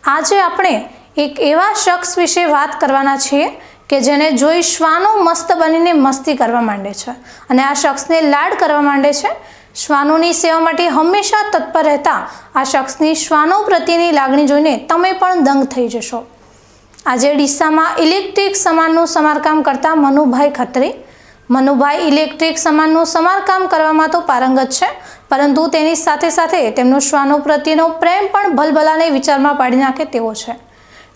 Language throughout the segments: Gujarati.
આજે આપણે એક એવા શખ્સ વિશે વાત કરવાના છીએ કે જેને જોઈ શ્વાનો મસ્ત બનીને મસ્તી કરવા માંડે છે અને આ શખ્સને લાડ કરવા માંડે છે। શ્વાનોની સેવા માટે હંમેશા તત્પર રહેતા આ શખ્સની શ્વાનો પ્રત્યેની લાગણી જોઈને તમે પણ દંગ થઈ જશો। આજે ડીસામાં ઇલેક્ટ્રિક સામાનનું સમારકામ કરતા મનુભાઈ ખત્રી। મનુભાઈ ઇલેક્ટ્રિક સામાનનું સમારકામ કરવામાં તો પારંગત છે, પરંતુ તેની સાથે સાથે તેમનો શ્વાનો પ્રત્યેનો પ્રેમ પણ ભલભલાને વિચારમાં પાડી નાખે તેવો છે।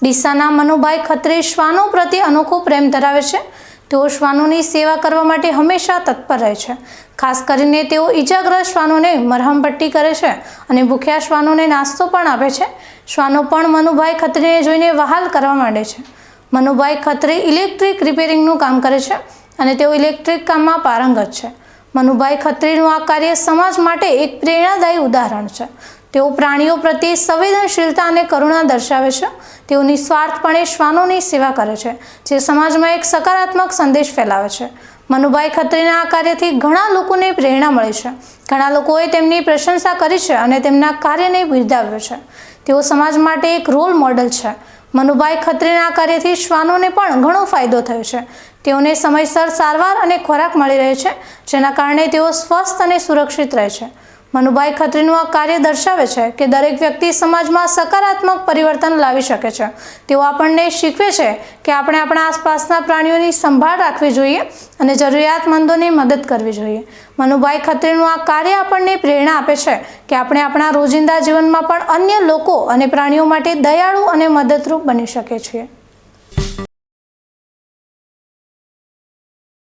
ડીસાના મનુભાઈ ખત્રી શ્વાનો પ્રત્યે અનોખો પ્રેમ ધરાવે છે। તેઓ શ્વાનોની સેવા કરવા માટે હંમેશા તત્પર રહે છે। ખાસ કરીને તેઓ ઈજાગ્રસ્ત શ્વાનોને મરહમ પટ્ટી કરે છે અને ભૂખ્યા શ્વાનોને નાસ્તો પણ આપે છે। શ્વાનો પણ મનુભાઈ ખત્રીને જોઈને વહાલ કરવા માંડે છે। મનુભાઈ ખત્રી ઇલેક્ટ્રિક રિપેરિંગનું કામ કરે છે અને તેઓ ઇલેક્ટ્રિક કામમાં પારંગત છે। મનુભાઈ ખત્રીનું આ કાર્ય સમાજ માટે એક પ્રેરણાદાયી ઉદાહરણ છે। તેઓ પ્રાણીઓ પ્રત્યે સંવેદનશીલતા અને કરુણા દર્શાવે છે। તેઓ નિસ્વાર્થપણે શ્વાનોની સેવા કરે છે, જે સમાજમાં એક સકારાત્મક સંદેશ ફેલાવે છે। મનુભાઈ ખત્રીના આ કાર્યથી ઘણા લોકોને પ્રેરણા મળી છે। ઘણા લોકોએ તેમની પ્રશંસા કરી છે અને તેમના કાર્યને બિરદાવ્યો છે। તેઓ સમાજ માટે એક રોલ મોડલ છે। મનુભાઈ ખત્રીના કાર્યથી શ્વાનોને પણ ઘણો ફાયદો થયો છે। તેઓને સમયસર સારવાર અને ખોરાક મળી રહે છે, જેના કારણે તેઓ સ્વસ્થ અને સુરક્ષિત રહે છે। મનુભાઈ ખત્રીનું આ કાર્ય દર્શાવે છે કે દરેક વ્યક્તિ સમાજમાં સકારાત્મક પરિવર્તન લાવી શકે છે। તેઓ આપણને શીખવે છે કે આપણે આપણા આસપાસના પ્રાણીઓની સંભાળ રાખવી જોઈએ અને જરૂરિયાતમંદોની મદદ કરવી જોઈએ। મનુભાઈ ખત્રીનું આ કાર્ય આપણને પ્રેરણા આપે છે કે આપણે આપણા રોજિંદા જીવનમાં પણ અન્ય લોકો અને પ્રાણીઓ માટે દયાળુ અને મદદરૂપ બની શકીએ છીએ।